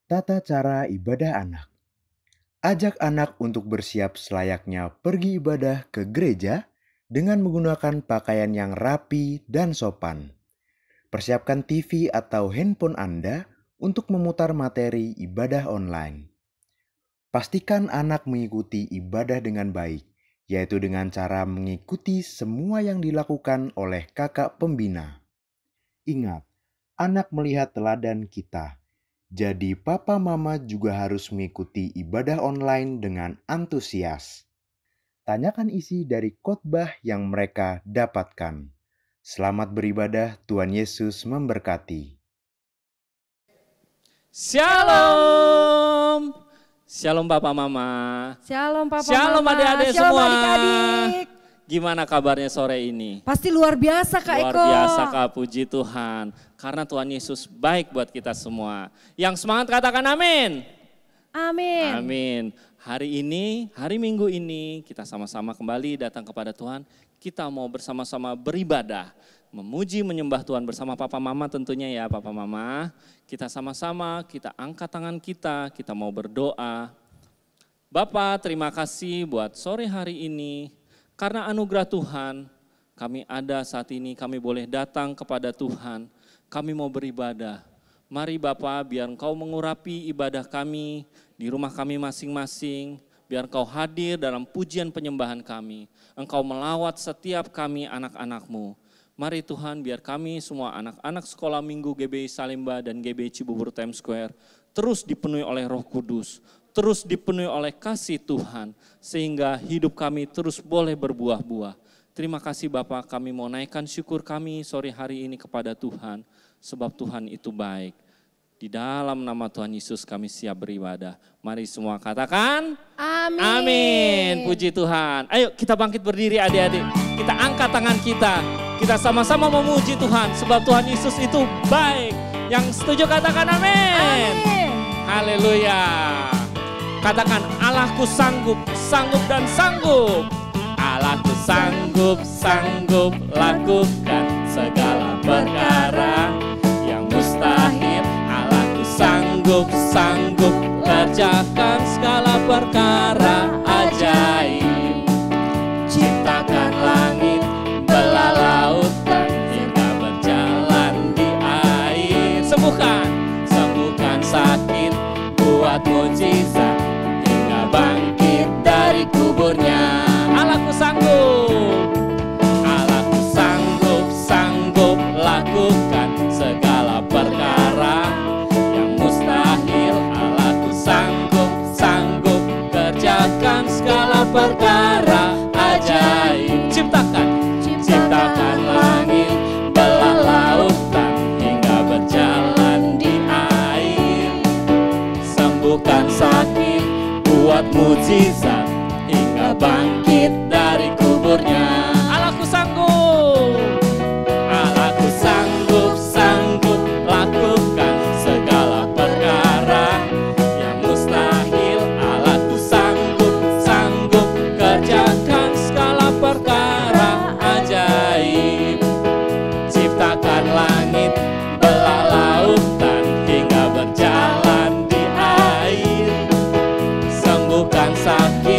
Tata cara ibadah anak. Ajak anak untuk bersiap selayaknya pergi ibadah ke gereja dengan menggunakan pakaian yang rapi dan sopan. Persiapkan TV atau handphone Anda untuk memutar materi ibadah online. Pastikan anak mengikuti ibadah dengan baik, yaitu dengan cara mengikuti semua yang dilakukan oleh kakak pembina. Ingat, anak melihat teladan kita. Jadi papa mama juga harus mengikuti ibadah online dengan antusias. Tanyakan isi dari khotbah yang mereka dapatkan. Selamat beribadah, Tuhan Yesus memberkati. Shalom. Shalom Papa Mama. Shalom Papa Shalom Mama. adik-adik Shalom semua. adik-adik. Gimana kabarnya sore ini? Pasti luar biasa Kak Luar Eko. biasa Kak, puji Tuhan. Karena Tuhan Yesus baik buat kita semua. Yang semangat katakan amin. Amin. Amin. Hari ini, hari Minggu ini kita sama-sama kembali datang kepada Tuhan. Kita mau bersama-sama beribadah. Memuji, menyembah Tuhan bersama Papa Mama tentunya ya Papa Mama. Kita sama-sama, kita angkat tangan kita mau berdoa. Bapak terima kasih buat sore hari ini. Karena anugerah Tuhan, kami ada saat ini, kami boleh datang kepada Tuhan. Kami mau beribadah. Mari Bapak, biar Engkau mengurapi ibadah kami di rumah kami masing-masing. Biar Engkau hadir dalam pujian penyembahan kami. Engkau melawat setiap kami anak-anak-Mu. Mari Tuhan, biar kami semua anak-anak sekolah minggu GBI Salemba dan GBI Cibubur Times Square terus dipenuhi oleh Roh Kudus. Terus dipenuhi oleh kasih Tuhan, sehingga hidup kami terus boleh berbuah-buah. Terima kasih Bapak, kami mau naikkan syukur kami sore hari ini kepada Tuhan, sebab Tuhan itu baik. Di dalam nama Tuhan Yesus kami siap beribadah. Mari semua katakan, Amin. amin. Puji Tuhan. Ayo kita bangkit berdiri adik-adik, kita angkat tangan kita sama-sama memuji Tuhan, sebab Tuhan Yesus itu baik. Yang setuju katakan amin. Amin. Haleluya. Katakan, Allahku sanggup, sanggup dan sanggup. Allahku sanggup, sanggup lakukan segala perkara yang mustahil. Allahku sanggup, sanggup kerjakan segala perkara ajaib. Ciptakan langit, belah lautan hingga berjalan di air. Sembuhkan sakit, buat mujizat hingga bangkit dari kuburnya. Allahku sanggup, Allahku sanggup, sanggup lakukan segala perkara yang mustahil. Allahku sanggup, sanggup kerjakan segala perkara ajaib. Ciptakan langit, belah lautan hingga berjalan di air. Sembuhkan sakit, buat mujizat hingga bangkit dari kuburnya. Allahku sanggup, Allahku sanggup, sanggup lakukan segala perkara yang mustahil. Allahku sanggup, sanggup kerjakan segala perkara ajaib. Ciptakan langit, belah lautan hingga berjalan di air. Sembuhkan sakit,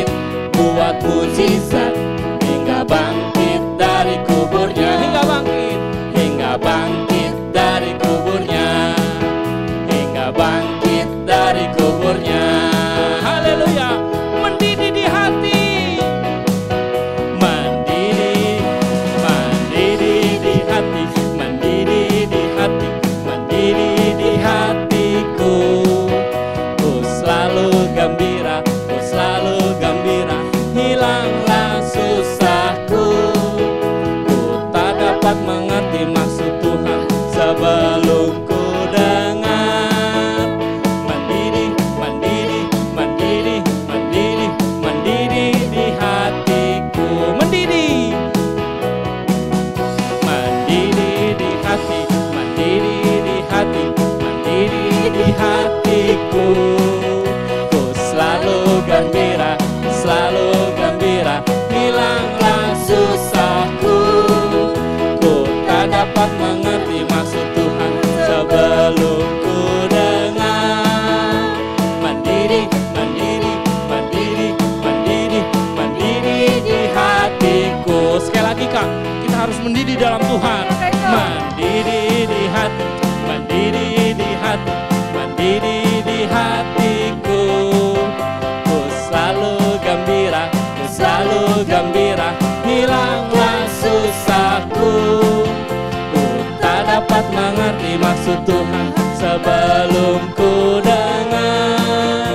mengerti maksud Tuhan sebelum ku dengar.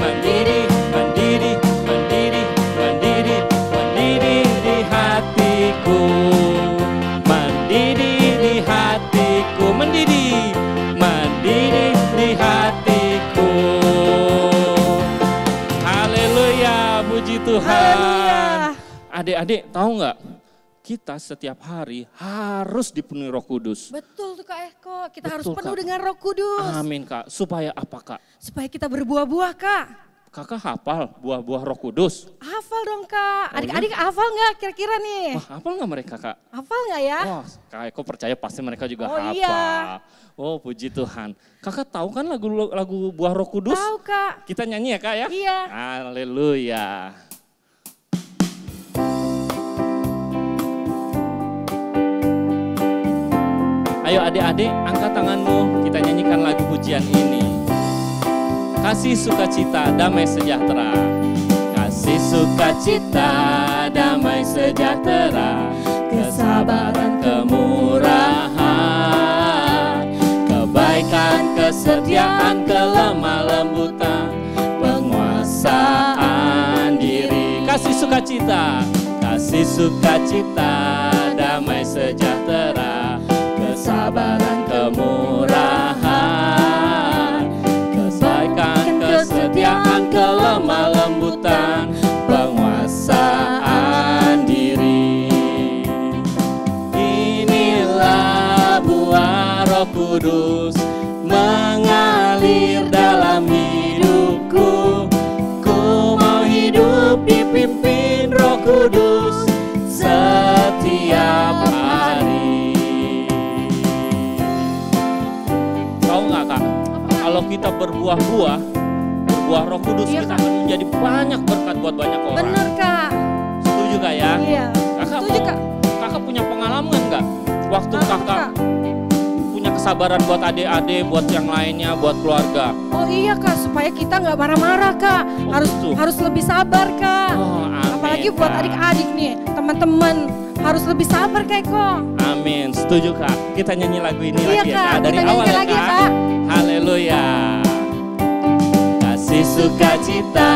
Mendidih, mendidih, mendidih, mendidih, mendidih di hatiku. Mendidih di hatiku, mendidih, mendidih di hatiku. Haleluya, puji Tuhan. Adik-adik tahu nggak? Kita setiap hari harus dipenuhi Roh Kudus. Betul tuh Kak Eko, kita harus Betul, penuh Kak. dengan Roh Kudus. Amin Kak. Supaya apa Kak? Supaya kita berbuah-buah Kak. Kakak hafal buah-buah Roh Kudus? Hafal dong Kak. Oh, Adik-adik hafal nggak kira-kira nih? Wah, hafal nggak mereka Kak? Hafal nggak ya? Wah, Kak Eko percaya pasti mereka juga Oh, hafal. iya. Oh, puji Tuhan. Kakak tahu kan lagu buah Roh Kudus? Tahu Kak. Kita nyanyi ya Kak ya? Iya. Haleluya. Ayo adik-adik, angkat tanganmu, kita nyanyikan lagu pujian ini. Kasih sukacita, damai sejahtera. Kasih sukacita, damai sejahtera. Kesabaran, kemurahan. Kebaikan, kesetiaan, kelemah lembutan. Penguasaan diri. Kasih sukacita, kasih sukacita, damai sejahtera. Kesabaran, kemurahan, kebaikan, kesetiaan, kelemah lembutan, penguasaan diri. Inilah buah Roh Kudus mengalir dalam hidupku. Ku mau hidup dipimpin Roh Kudus setiap hari. Tahu nggak Kak, kalau kita berbuah-buah Roh Kudus, Iya, kita Kak. akan menjadi banyak berkat buat banyak orang. Bener Kak. Setuju Kak ya? Iya. Kakak Setuju mau, Kak. Kakak punya pengalaman nggak? Waktu Apa, kakak Kak? punya kesabaran buat adik-adik, buat yang lainnya, buat keluarga. Oh iya Kak, supaya kita nggak marah-marah Kak. Oh, Harus gitu. harus lebih sabar Kak. Oh, amin, Apalagi buat Kak. adik-adik nih, teman-teman harus lebih sabar Kak Eko. Amin, setuju Kak. Kita nyanyi lagu ini Iya, lagi ya Kak. Kak. Dari Kita awal nyanyi ya lagi, Kak. Kak. Haleluya. Kasih sukacita,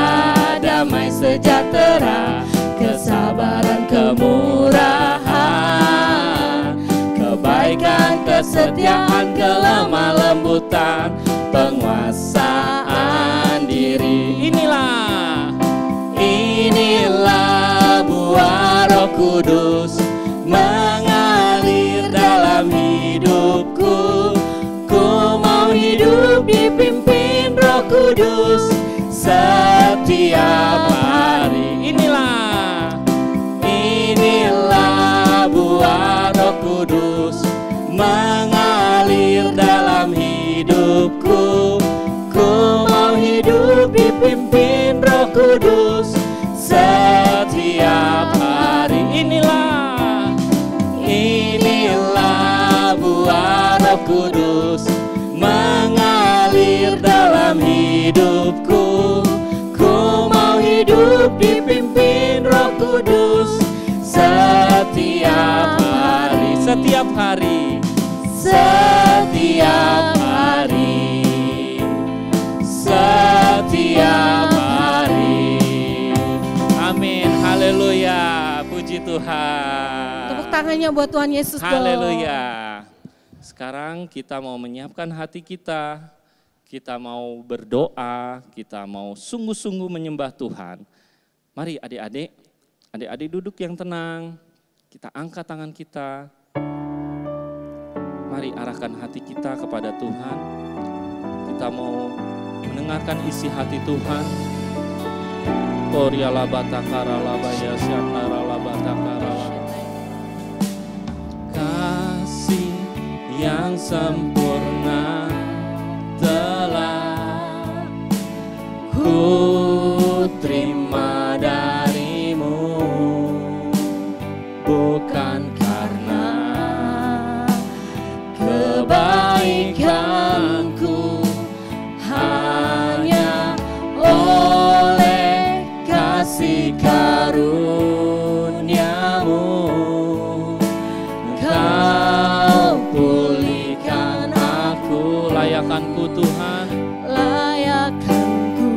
damai sejahtera, kesabaran, kemurahan, kebaikan, kesetiaan, kelemah lembutan, penguasaan diri. Inilah buah Roh Kudus mengalir dalam hidupku. Ku mau hidup dipimpin Roh Kudus setiap hari. Inilah buah Roh Kudus mengalir dalam hidupku. Ku mau hidup dipimpin Roh Kudus setiap hari. Inilah buah Roh Kudus mengalir dalam hidupku. Ku mau hidup dipimpin Roh Kudus setiap hari. Setiap hari. Setiap hari. Setiap hari. Amin. Haleluya. Puji Tuhan. Tepuk tangannya buat Tuhan Yesus dong. Haleluya. Sekarang kita mau menyiapkan hati kita. Kita mau berdoa, kita mau sungguh-sungguh menyembah Tuhan. Mari adik-adik duduk yang tenang. Kita angkat tangan kita. Mari arahkan hati kita kepada Tuhan. Kita mau mendengarkan isi hati Tuhan. Koria labatakara labaya syandara labatakara. Kasih yang sempurna telah ku terima darimu, bukan karena kebaikanku, hanya oleh kasih karuniamu. Kau pulihkan Layakkanku Tuhan, layakkanku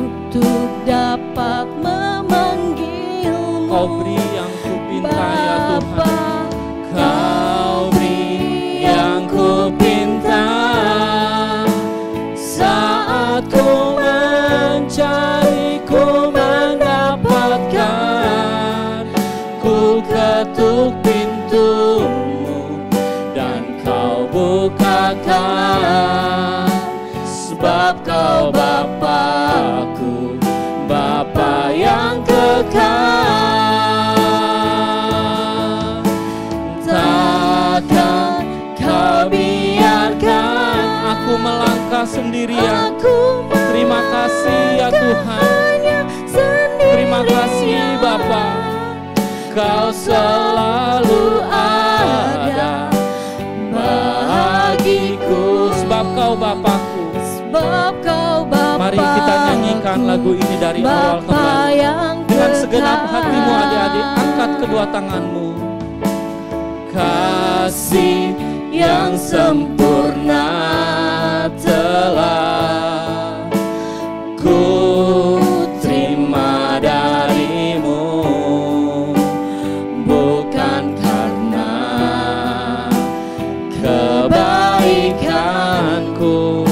untuk dapat memanggilmu. Kau beri yang ku pinta ya Tuhan. Bapa, Kau beri yang ku pinta saat ku mencari, ku mendapatkan. Ku ketuk pintumu dan kau bukakan. Sebab kau Bapakku, Bapa yang kekal. Takkan kau biarkan aku melangkah sendirian. Terima kasih ya Tuhan. Terima kasih Bapa. Kau selalu ada bagiku. Sebab kau Bapakku. sebab kau Bapa. Mari kita nyanyikan lagu ini dari awal kembali. Dengan segenap hatimu adik-adik, angkat kedua tanganmu. Kasih yang sempurna telah ku terima darimu, bukan karena kebaikanku,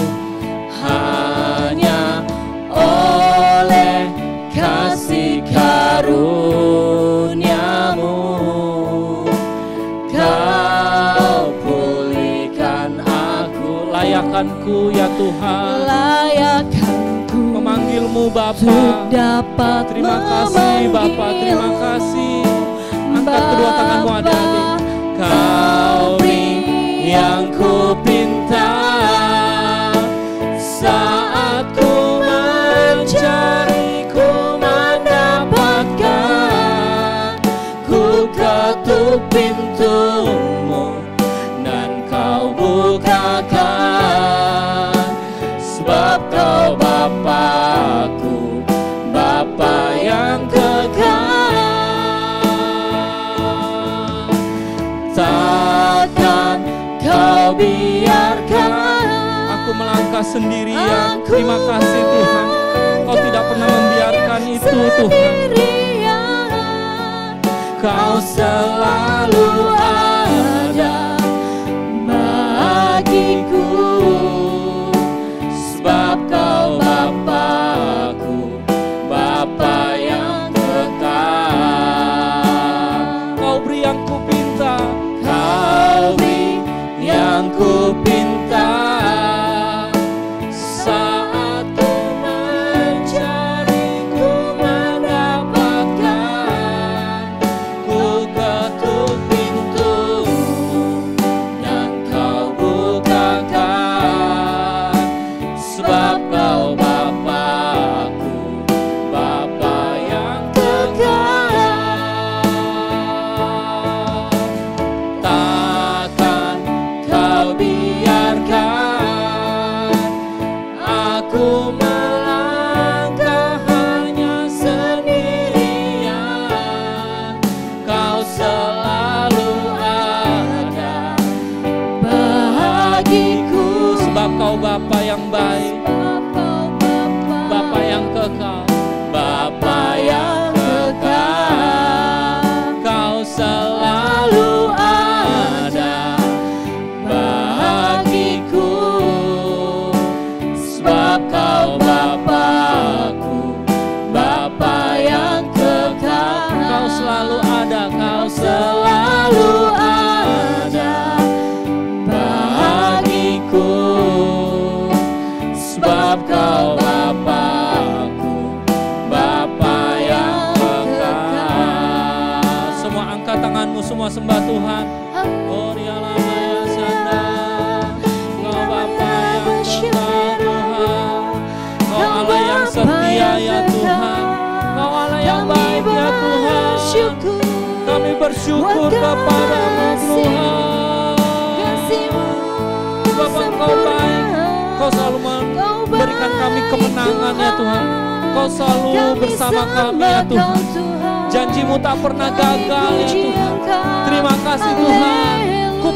hanya oleh kasih karuniamu. Kau pulihkan aku. Layakkanku ya Tuhan, Layakkanku memanggilmu Bapa. untuk dapat Terima kasih Bapa, terima kasih. Angkat kedua tanganmu adik-adik. Kau beri yang ku pinta saat ku mencari, ku mendapatkan. Ku ketuk pintumu dan kau bukakan. Sebab kau Bapakku, Bapa yang kekal. Takkan kau biarkan aku melangkah sendirian. Terima kasih Tuhan, kau tidak pernah membiarkan itu Tuhan. Kau selalu ada bagiku. Sebab kau Bapakku, Bapa yang kekal. Kau beri yang ku pinta, kau beri yang ku pinta saat ku mencari, ku mendapatkan. Ku ketuk pintumu dan kau bukakan. Sebab kau Bapakku, Bapa yang kekal. Takkan kau biarkan aku melangkah hanya sendirian. Kau selalu ada bagiku. Sebab kau Bapa yang baik, Bapa yang kekal, Bapa yang kekal. Kau selalu ada bagiku. Sebab kau Bapakku, Bapa yang kekal. Kau selalu ada, kau selalu ada bagiku. Sebab kau Bapakku, Bapa yang kekal. Semua angkat tanganmu, semua sembah Tuhan. Oh rialah maya sanda, Kau Bapa yang kekal Tuhan. Kau Allah yang setia ya Tuhan. Kau Allah yang baik ya Tuhan. Kami bersyukur kepadamu Tuhan. Bapa Kau baik, Kau selalu memberikan kami kemenangan ya Tuhan. Kau selalu bersama kami ya Tuhan. Janji-Mu tak pernah gagal ya Tuhan. Terima kasih Tuhan. Ku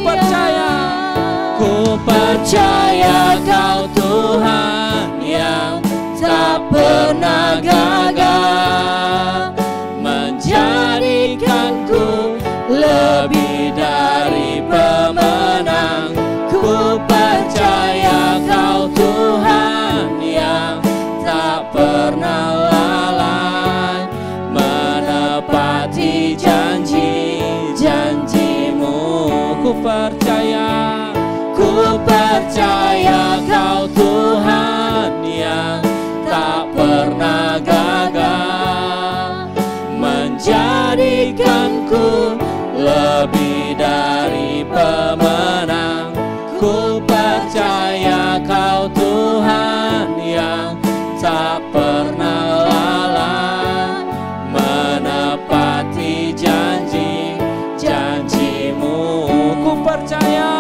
percaya yang tak pernah gagal, menjadikanku lebih dari pemenang. Ku percaya Kau Tuhan yang tak pernah lalai, menepati janji-janji-Mu. Ku percaya Kau Tuhan yang tak pernah gagal, menjadikanku lebih dari pemenang. Ku percaya Kau Tuhan yang tak pernah lalai, menepati janji-janji-Mu. Ku percaya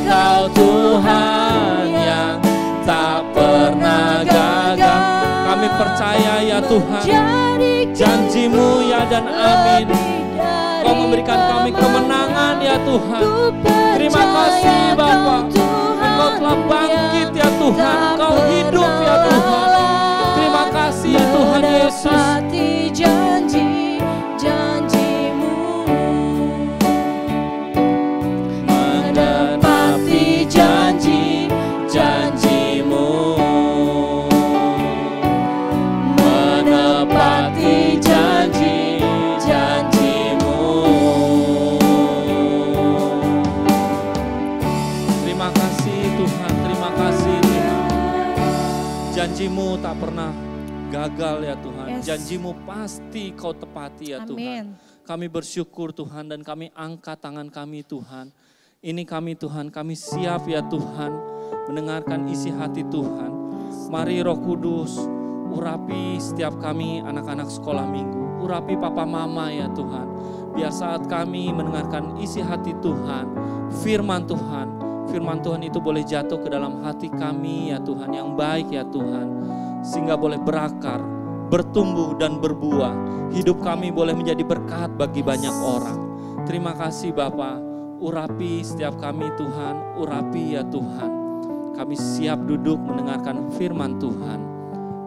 Kau Tuhan yang tak pernah gagal. Kami percaya ya Tuhan, janji-Mu ya dan amin. Kau memberikan kami kemenangan ya Tuhan. Terima kasih Bapa, Engkau telah bangkit ya Tuhan, Engkau hidup ya Tuhan. Terima kasih ya Tuhan Yesus. Menepati janji-janji-Mu, menepati janji-janji-Mu. Terima kasih Tuhan, terima kasih Tuhan. Janji-Mu tak pernah gagal ya Tuhan. Yes. Janji-Mu pasti Kau tepati ya Tuhan. Kami bersyukur Tuhan dan kami angkat tangan kami Tuhan. Ini kami Tuhan, kami siap ya Tuhan mendengarkan isi hati Tuhan. Mari Roh Kudus, urapi setiap kami anak-anak sekolah minggu. Urapi Papa Mama ya Tuhan. Biar saat kami mendengarkan isi hati Tuhan, firman Tuhan itu boleh jatuh ke dalam hati kami ya Tuhan, yang baik ya Tuhan. Sehingga boleh berakar, bertumbuh dan berbuah. Hidup kami boleh menjadi berkat bagi banyak orang. Terima kasih Bapa. Urapi setiap kami Tuhan, urapi ya Tuhan. Kami siap duduk mendengarkan firman Tuhan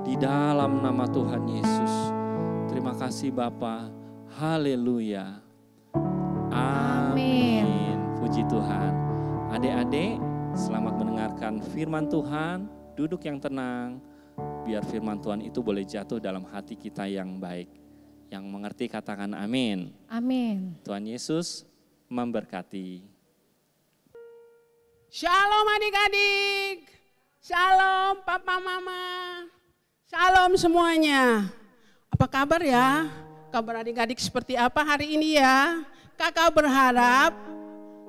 di dalam nama Tuhan Yesus. Terima kasih Bapa. Haleluya. Amin. Puji Tuhan. Adik-adik, selamat mendengarkan firman Tuhan. Duduk yang tenang, biar firman Tuhan itu boleh jatuh dalam hati kita yang baik. Yang mengerti katakan amin. Amin. Tuhan Yesus memberkati. Shalom adik-adik, shalom papa mama, shalom semuanya. Apa kabar ya? Kabar adik-adik seperti apa hari ini ya? Kakak berharap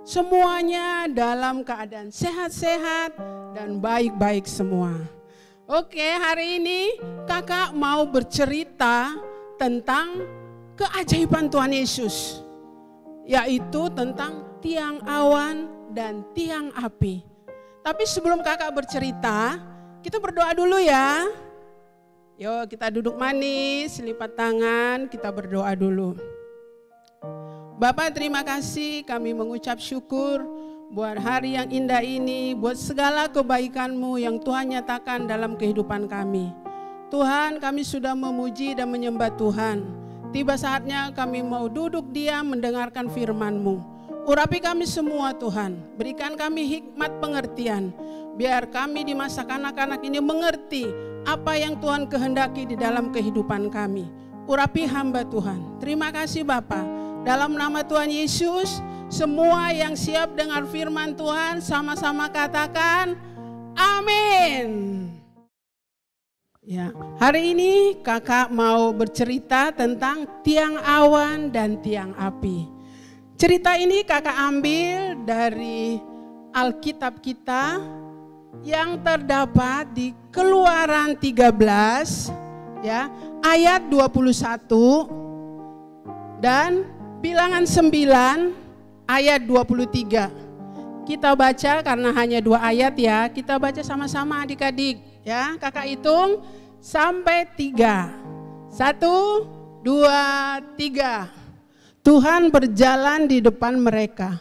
semuanya dalam keadaan sehat-sehat dan baik-baik semua. Oke, hari ini kakak mau bercerita tentang keajaiban Tuhan Yesus. Yaitu tentang tiang awan dan tiang api. Tapi sebelum kakak bercerita, kita berdoa dulu ya. Yuk kita duduk manis, lipat tangan, kita berdoa dulu. Bapak terima kasih, kami mengucap syukur buat hari yang indah ini, buat segala kebaikan-Mu yang Tuhan nyatakan dalam kehidupan kami. Tuhan, kami sudah memuji dan menyembah Tuhan. Tiba saatnya kami mau duduk diam mendengarkan firman-Mu. Urapi kami semua Tuhan, berikan kami hikmat pengertian. Biar kami di masa kanak-kanak ini mengerti apa yang Tuhan kehendaki di dalam kehidupan kami. Urapi hamba Tuhan. Terima kasih Bapa. Dalam nama Tuhan Yesus, semua yang siap dengar firman Tuhan sama-sama katakan amin. Ya, hari ini kakak mau bercerita tentang tiang awan dan tiang api. Cerita ini kakak ambil dari Alkitab kita yang terdapat di Keluaran 13 ya, ayat 21 dan Bilangan 9 ayat 23. Kita baca karena hanya 2 ayat ya, kita baca sama-sama adik-adik ya. Kakak hitung sampai 3. 1, 2, 3. Tuhan berjalan di depan mereka,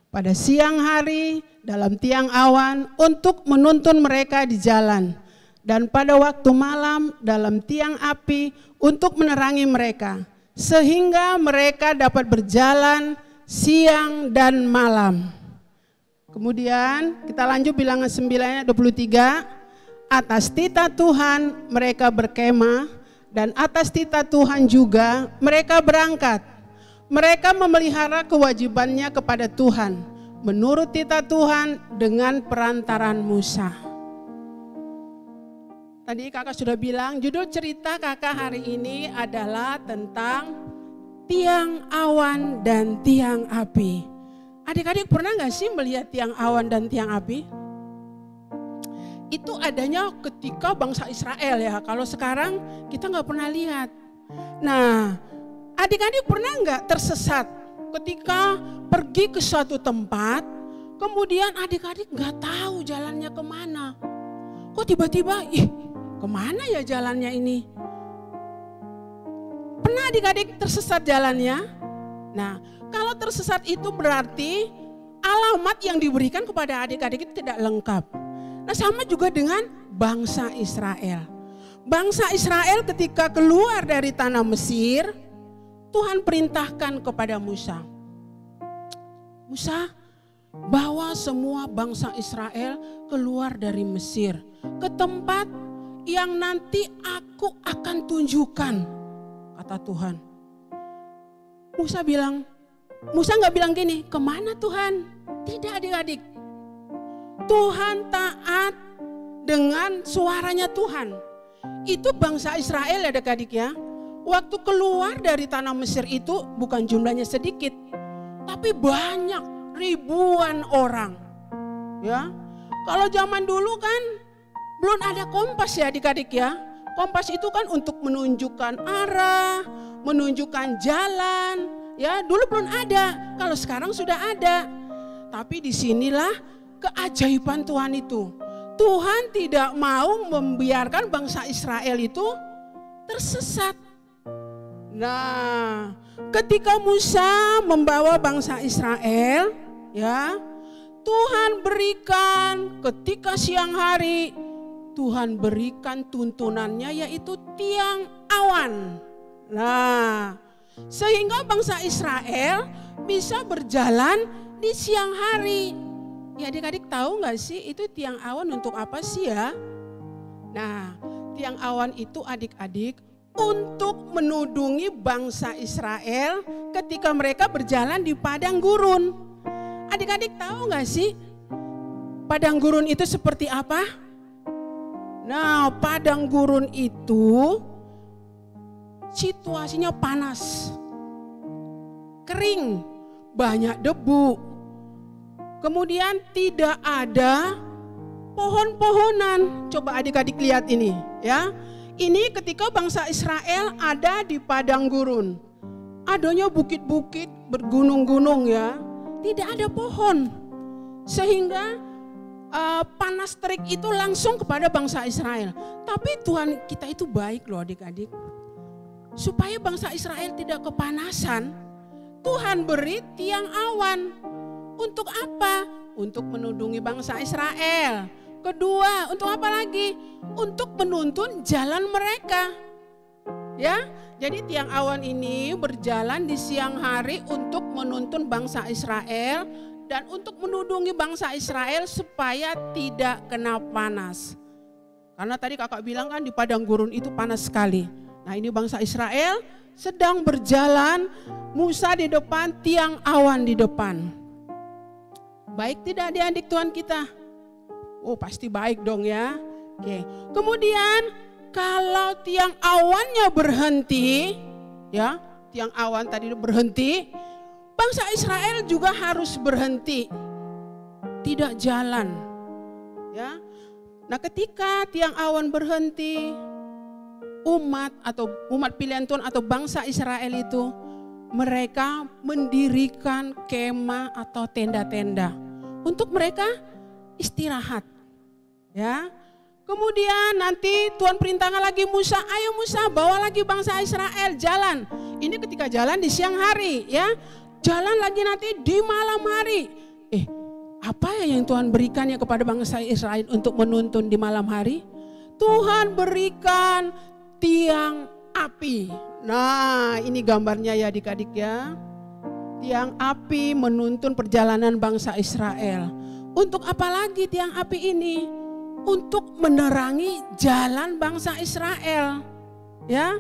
pada siang hari dalam tiang awan untuk menuntun mereka di jalan, dan pada waktu malam dalam tiang api untuk menerangi mereka, sehingga mereka dapat berjalan siang dan malam. Kemudian kita lanjut bilangan 9 ayat 23. Atas titah Tuhan mereka berkemah, dan atas titah Tuhan juga mereka berangkat. Mereka memelihara kewajibannya kepada Tuhan menurut titah Tuhan dengan perantaran Musa. Tadi kakak sudah bilang judul cerita kakak hari ini adalah tentang tiang awan dan tiang api. Adik-adik pernah gak sih melihat tiang awan dan tiang api? Itu adanya ketika bangsa Israel ya, kalau sekarang kita gak pernah lihat. Nah, adik-adik pernah gak tersesat ketika pergi ke suatu tempat, kemudian adik-adik gak tahu jalannya kemana. Kok tiba-tiba, kemana ya jalannya ini? Pernah adik-adik tersesat jalannya? Nah, kalau tersesat itu berarti alamat yang diberikan kepada adik-adik itu tidak lengkap. Nah, sama juga dengan bangsa Israel. Bangsa Israel ketika keluar dari tanah Mesir, Tuhan perintahkan kepada Musa. Musa, bawa semua bangsa Israel keluar dari Mesir ke tempat yang nanti aku akan tunjukkan, kata Tuhan. Musa nggak bilang gini, kemana Tuhan? Tidak adik-adik. Tuhan taat dengan suaranya Tuhan. Itu bangsa Israel ya adik-adik ya. Waktu keluar dari tanah Mesir itu bukan jumlahnya sedikit, tapi banyak, ribuan orang. Ya, kalau zaman dulu kan belum ada kompas ya adik-adik ya. Kompas itu kan untuk menunjukkan arah, menunjukkan jalan. Ya, dulu belum ada. Kalau sekarang sudah ada. Tapi disinilah keajaiban Tuhan itu. Tuhan tidak mau membiarkan bangsa Israel itu tersesat. Nah, ketika Musa membawa bangsa Israel, ya, Tuhan berikan ketika siang hari, Tuhan berikan tuntunannya yaitu tiang awan. Nah, sehingga bangsa Israel bisa berjalan di siang hari. Ya adik-adik tahu gak sih itu tiang awan untuk apa sih ya? Nah, tiang awan itu adik-adik untuk menudungi bangsa Israel ketika mereka berjalan di padang gurun. Adik-adik tahu gak sih padang gurun itu seperti apa? Nah, padang gurun itu situasinya panas, kering, banyak debu. Kemudian tidak ada pohon-pohonan. Coba adik-adik lihat ini ya. Ini ketika bangsa Israel ada di padang gurun. Adanya bukit-bukit bergunung-gunung ya. Tidak ada pohon. Sehingga panas terik itu langsung kepada bangsa Israel. Tapi Tuhan kita itu baik loh adik-adik. Supaya bangsa Israel tidak kepanasan, Tuhan beri tiang awan. Untuk apa? Untuk menudungi bangsa Israel. Kedua, untuk apa lagi? Untuk menuntun jalan mereka. Ya, jadi tiang awan ini berjalan di siang hari untuk menuntun bangsa Israel dan untuk menudungi bangsa Israel supaya tidak kena panas. Karena tadi kakak bilang kan di padang gurun itu panas sekali. Nah, ini bangsa Israel sedang berjalan, Musa di depan, tiang awan di depan. Baik tidak adik-adik Tuhan kita? Oh pasti baik dong ya. Oke. Kemudian kalau tiang awannya berhenti, ya tiang awan tadi berhenti, bangsa Israel juga harus berhenti, tidak jalan. Ya. Nah ketika tiang awan berhenti, umat pilihan Tuhan atau bangsa Israel itu mereka mendirikan kemah atau tenda-tenda untuk mereka istirahat. Ya. Kemudian nanti Tuhan perintahkan lagi Musa, ayo Musa bawa lagi bangsa Israel jalan. Ini ketika jalan di siang hari ya. Jalan lagi nanti di malam hari. apa yang Tuhan berikannya kepada bangsa Israel untuk menuntun di malam hari? Tuhan berikan tiang api. Nah, ini gambarnya ya adik-adik ya. Tiang api menuntun perjalanan bangsa Israel. Untuk apa lagi tiang api ini? Untuk menerangi jalan bangsa Israel. Ya,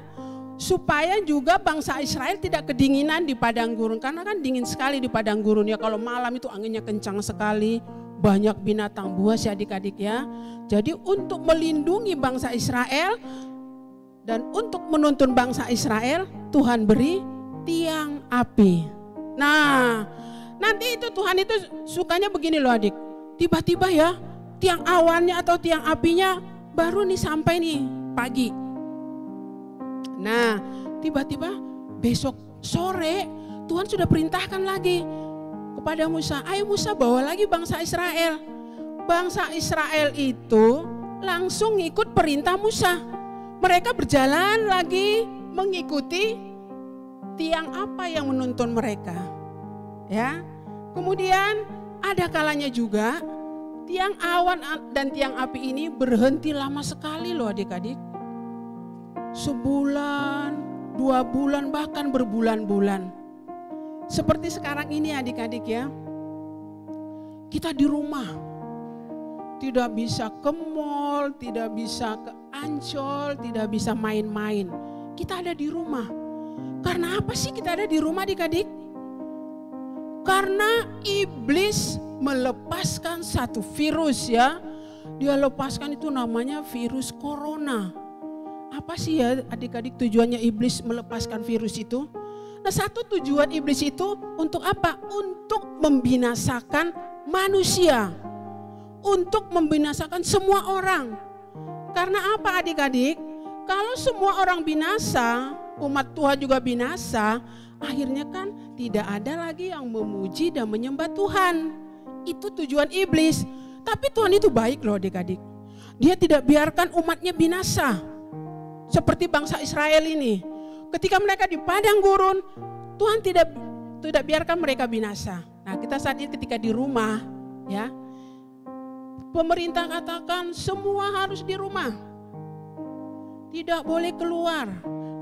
supaya juga bangsa Israel tidak kedinginan di padang gurun. Karena kan dingin sekali di padang gurun ya. Kalau malam itu anginnya kencang sekali. Banyak binatang buas ya adik-adik ya. Jadi untuk melindungi bangsa Israel dan untuk menuntun bangsa Israel, Tuhan beri tiang api. Nah, nanti itu Tuhan itu sukanya begini loh adik. Tiba-tiba ya tiang awannya atau tiang apinya baru nih sampai nih pagi. Nah, tiba-tiba besok sore Tuhan sudah perintahkan lagi kepada Musa, ayo Musa bawa lagi bangsa Israel. Bangsa Israel itu langsung ikut perintah Musa. Mereka berjalan lagi mengikuti tiang apa yang menuntun mereka. Ya. Kemudian ada kalanya juga tiang awan dan tiang api ini berhenti lama sekali loh adik-adik. Sebulan, 2 bulan, bahkan berbulan-bulan. Seperti sekarang ini adik-adik ya, kita di rumah, tidak bisa ke mall, tidak bisa ke Ancol, tidak bisa main-main. Kita ada di rumah. Karena apa sih kita ada di rumah adik-adik? Karena iblis melepaskan satu virus ya. Dia lepaskan itu namanya virus corona. Apa sih ya adik-adik tujuannya iblis melepaskan virus itu? Nah, satu tujuan iblis itu untuk apa? Untuk membinasakan manusia. Untuk membinasakan semua orang. Karena apa adik-adik? Kalau semua orang binasa, umat Tuhan juga binasa, akhirnya kan tidak ada lagi yang memuji dan menyembah Tuhan. Itu tujuan iblis. Tapi Tuhan itu baik loh adik-adik. Dia tidak biarkan umatnya binasa. Seperti bangsa Israel ini. Ketika mereka di padang gurun, Tuhan tidak biarkan mereka binasa. Nah, kita saat ini ketika di rumah, ya, pemerintah katakan semua harus di rumah, tidak boleh keluar.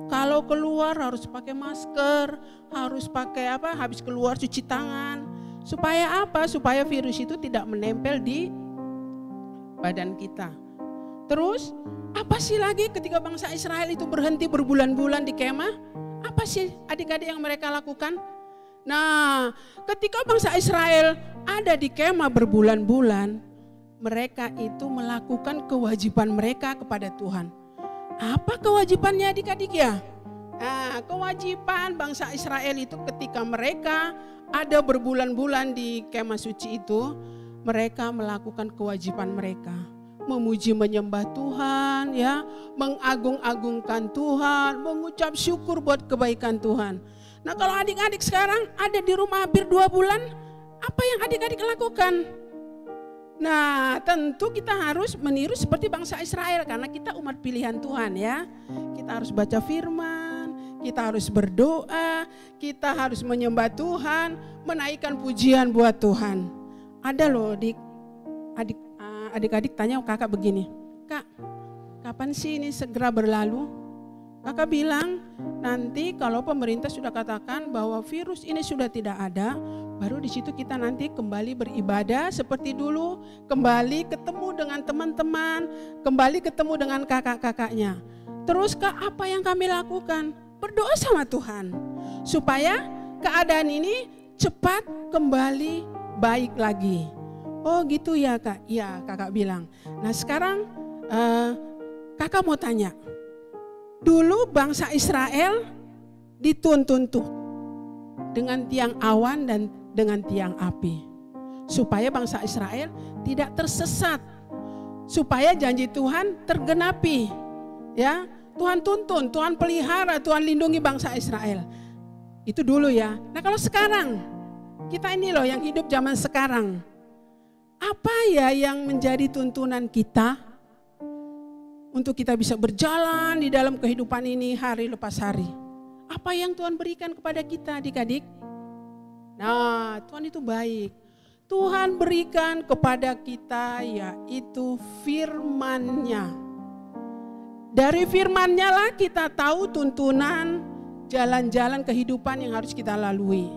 Kalau keluar harus pakai masker, harus pakai apa? Habis keluar cuci tangan. Supaya apa? Supaya virus itu tidak menempel di badan kita. Terus apa sih lagi ketika bangsa Israel itu berhenti berbulan-bulan di kemah? Apa sih adik-adik yang mereka lakukan? Nah, ketika bangsa Israel ada di kemah berbulan-bulan, mereka itu melakukan kewajiban mereka kepada Tuhan. Apa kewajibannya adik-adik ya? Nah, kewajiban bangsa Israel itu ketika mereka ada berbulan-bulan di kemah suci itu, mereka melakukan kewajiban mereka. Memuji menyembah Tuhan ya, mengagung-agungkan Tuhan, mengucap syukur buat kebaikan Tuhan. Nah, kalau adik-adik sekarang ada di rumah hampir 2 bulan, apa yang adik-adik lakukan? Nah, tentu kita harus meniru seperti bangsa Israel karena kita umat pilihan Tuhan ya. Kita harus baca firman, kita harus berdoa, kita harus menyembah Tuhan, menaikkan pujian buat Tuhan. Ada loh adik-adik tanya kakak begini, Kak, kapan sih ini segera berlalu? Kakak bilang, nanti kalau pemerintah sudah katakan bahwa virus ini sudah tidak ada, baru di situ kita nanti kembali beribadah seperti dulu, kembali ketemu dengan teman-teman, kembali ketemu dengan kakak-kakaknya. Terus Kak, apa yang kami lakukan? Berdoa sama Tuhan, supaya keadaan ini cepat kembali baik lagi. Oh gitu ya Kak, iya kakak bilang. Nah sekarang kakak mau tanya, dulu bangsa Israel dituntun tuh dengan tiang awan dan dengan tiang api. Supaya bangsa Israel tidak tersesat. Supaya janji Tuhan tergenapi. Ya, Tuhan tuntun, Tuhan pelihara, Tuhan lindungi bangsa Israel. Itu dulu ya. Nah kalau sekarang, kita ini loh yang hidup zaman sekarang. Apa ya yang menjadi tuntunan kita untuk kita bisa berjalan di dalam kehidupan ini hari lepas hari? Apa yang Tuhan berikan kepada kita adik-adik? Nah, Tuhan itu baik. Tuhan berikan kepada kita yaitu firman-Nya. Dari firman-Nya lah kita tahu tuntunan jalan-jalan kehidupan yang harus kita lalui.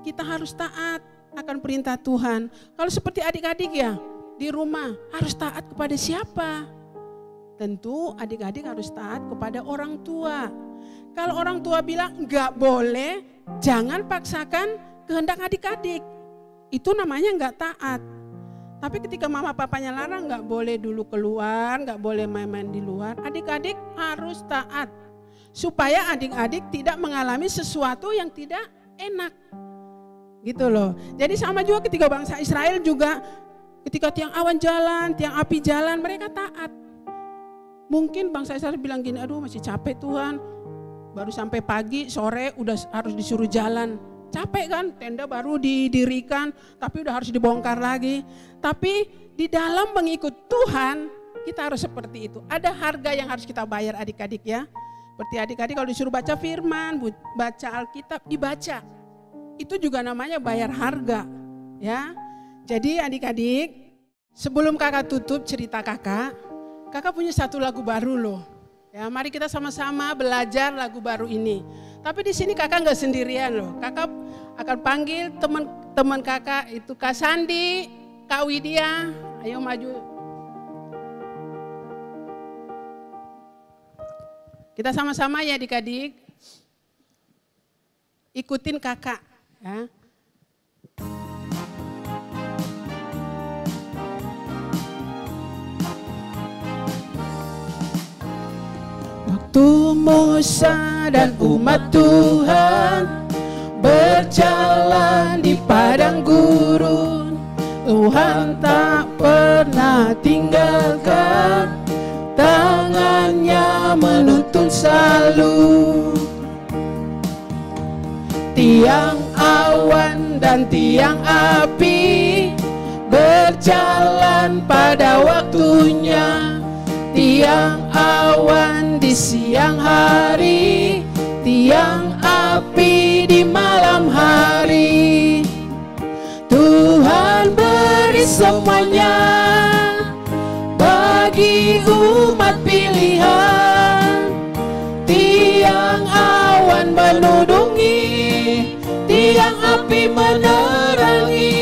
Kita harus taat akan perintah Tuhan. Kalau seperti adik-adik ya, di rumah harus taat kepada siapa? Tentu adik-adik harus taat kepada orang tua. Kalau orang tua bilang enggak boleh, jangan paksakan kehendak adik-adik. Itu namanya enggak taat. Tapi ketika mama papanya larang enggak boleh dulu keluar, enggak boleh main-main di luar, adik-adik harus taat. Supaya adik-adik tidak mengalami sesuatu yang tidak enak. Gitu loh. Jadi sama juga ketika bangsa Israel juga, ketika tiang awan jalan, tiang api jalan, mereka taat. Mungkin bangsa Israel bilang gini, aduh masih capek Tuhan, baru sampai pagi, sore udah harus disuruh jalan. Capek kan, tenda baru didirikan, tapi udah harus dibongkar lagi. Tapi di dalam mengikut Tuhan, kita harus seperti itu. Ada harga yang harus kita bayar adik-adik ya. Seperti adik-adik kalau disuruh baca firman, baca Alkitab, dibaca. Itu juga namanya bayar harga ya. Jadi adik-adik, sebelum kakak tutup cerita kakak punya satu lagu baru loh. Ya, mari kita sama-sama belajar lagu baru ini. Tapi di sini kakak nggak sendirian loh. Kakak akan panggil teman-teman kakak itu Kak Sandi, Kak Widya, ayo maju. Kita sama-sama ya adik-adik. Ikutin kakak ya. Waktu Musa dan umat Tuhan berjalan di padang gurun, Tuhan tak pernah tinggalkan, tangannya menuntun selalu. Tiang awan dan tiang api berjalan pada waktunya. Tiang awan di siang hari, tiang api di malam hari. Tuhan beri semuanya bagi umat pilihan. Tiang awan menudungi, tiang api menerangi.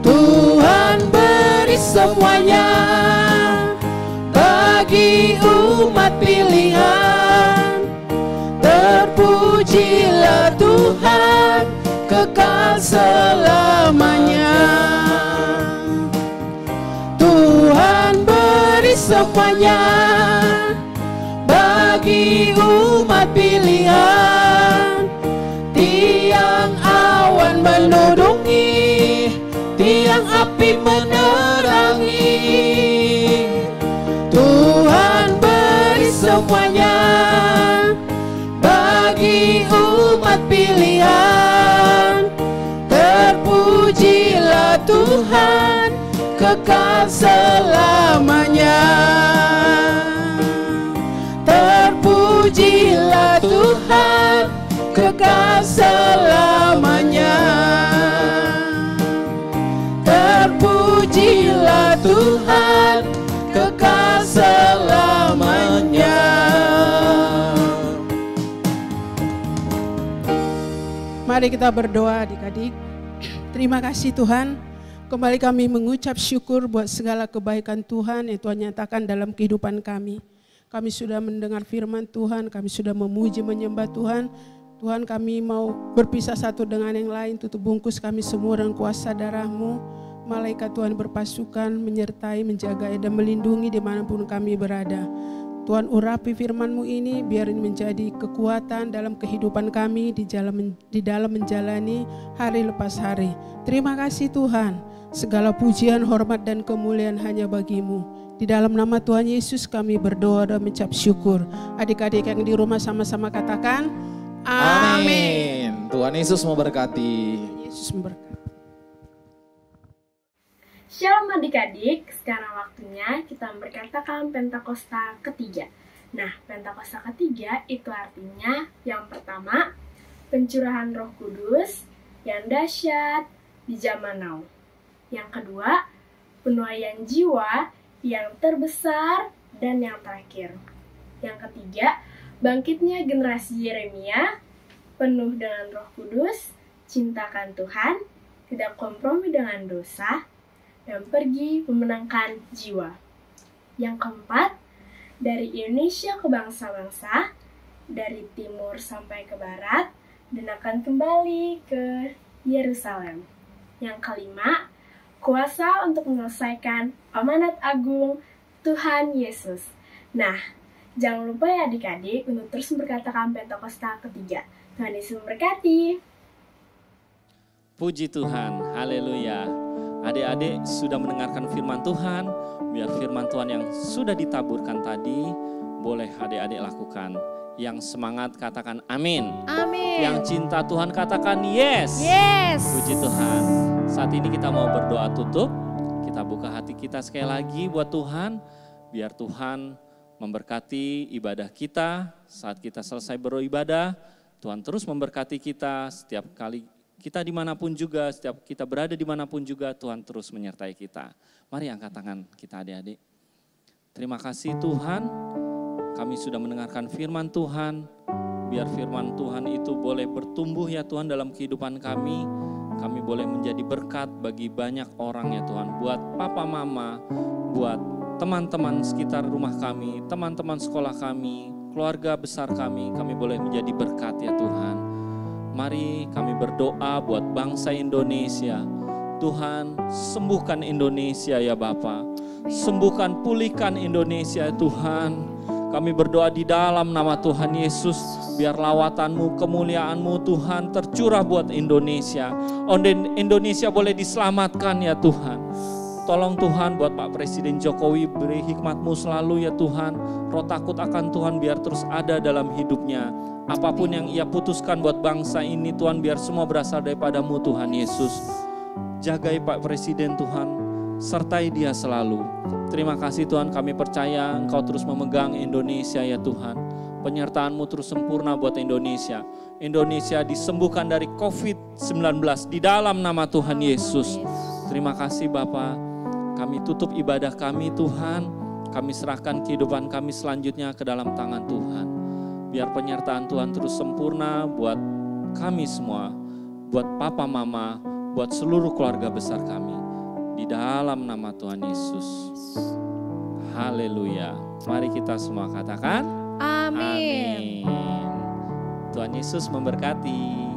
Tuhan beri semuanya bagi umat pilihan. Terpujilah Tuhan kekal selamanya. Tuhan beri semuanya bagi umat pilihan. Tiang awan menudungi, tiang api menerangi. Tuhan beri semuanya bagi umat pilihan. Terpujilah Tuhan kekal selamanya. Terpujilah Tuhan kekal selamanya. Terpujilah Tuhan kekal selamanya. Mari kita berdoa adik-adik. Terima kasih Tuhan. Kembali kami mengucap syukur buat segala kebaikan Tuhan yang Tuhan nyatakan dalam kehidupan kami. Kami sudah mendengar firman Tuhan, kami sudah memuji menyembah Tuhan. Tuhan, kami mau berpisah satu dengan yang lain, tutup bungkus kami semua dengan kuasa darah-Mu. Malaikat Tuhan berpasukan, menyertai, menjaga dan melindungi dimanapun kami berada. Tuhan, urapi firman-Mu ini, biar ini menjadi kekuatan dalam kehidupan kami di dalam menjalani hari lepas hari. Terima kasih Tuhan, segala pujian, hormat dan kemuliaan hanya bagi-Mu. Di dalam nama Tuhan Yesus kami berdoa dan mengucap syukur. Adik-adik yang di rumah sama-sama katakan, amin. Tuhan Yesus memberkati. Yesus memberkati. Shalom adik-adik, sekarang waktunya kita memperkatakan Pentakosta ketiga. Nah, Pentakosta ketiga itu artinya yang pertama, pencurahan Roh Kudus, yang dahsyat, di zaman now. Yang kedua, penuaian jiwa yang terbesar dan yang terakhir. Yang ketiga, bangkitnya generasi Yeremia, penuh dengan Roh Kudus, cintakan Tuhan, tidak kompromi dengan dosa, dan pergi memenangkan jiwa. Yang keempat, dari Indonesia ke bangsa-bangsa, dari timur sampai ke barat, dan akan kembali ke Yerusalem. Yang kelima, kuasa untuk menyelesaikan amanat agung Tuhan Yesus. Nah, jangan lupa ya adik-adik untuk terus memberkatakan Pentakosta ketiga. Tuhan Yesus memberkati. Puji Tuhan, haleluya. Adik-adik sudah mendengarkan firman Tuhan, biar firman Tuhan yang sudah ditaburkan tadi, boleh adik-adik lakukan. Yang semangat katakan amin. Amin. Yang cinta Tuhan katakan yes. Yes. Puji Tuhan. Saat ini kita mau berdoa tutup. Kita buka hati kita sekali lagi buat Tuhan. Biar Tuhan memberkati ibadah kita. Saat kita selesai beribadah, Tuhan terus memberkati kita setiap kali kita dimanapun juga, setiap kita berada dimanapun juga, Tuhan terus menyertai kita. Mari angkat tangan kita adik-adik. Terima kasih Tuhan, kami sudah mendengarkan firman Tuhan. Biar firman Tuhan itu boleh bertumbuh ya Tuhan dalam kehidupan kami. Kami boleh menjadi berkat bagi banyak orang ya Tuhan. Buat papa mama, buat teman-teman sekitar rumah kami, teman-teman sekolah kami, keluarga besar kami boleh menjadi berkat ya Tuhan. Mari kami berdoa buat bangsa Indonesia. Tuhan, sembuhkan Indonesia ya Bapa. Sembuhkan, pulihkan Indonesia Tuhan. Kami berdoa di dalam nama Tuhan Yesus. Biar lawatan-Mu, kemuliaan-Mu Tuhan tercurah buat Indonesia. Indonesia boleh diselamatkan ya Tuhan. Tolong Tuhan buat Pak Presiden Jokowi, beri hikmat-Mu selalu ya Tuhan. Roh takut akan Tuhan biar terus ada dalam hidupnya. Apapun yang ia putuskan buat bangsa ini Tuhan, biar semua berasal daripada-Mu Tuhan Yesus. Jagai Pak Presiden Tuhan, sertai dia selalu. Terima kasih Tuhan, kami percaya Engkau terus memegang Indonesia ya Tuhan. Penyertaan-Mu terus sempurna buat Indonesia. Indonesia disembuhkan dari COVID-19 di dalam nama Tuhan Yesus. Terima kasih Bapa. Kami tutup ibadah kami Tuhan. Kami serahkan kehidupan kami selanjutnya ke dalam tangan Tuhan. Biar penyertaan Tuhan terus sempurna buat kami semua. Buat papa mama, buat seluruh keluarga besar kami. Di dalam nama Tuhan Yesus. Haleluya. Mari kita semua katakan Amin. amin. Tuhan Yesus memberkati.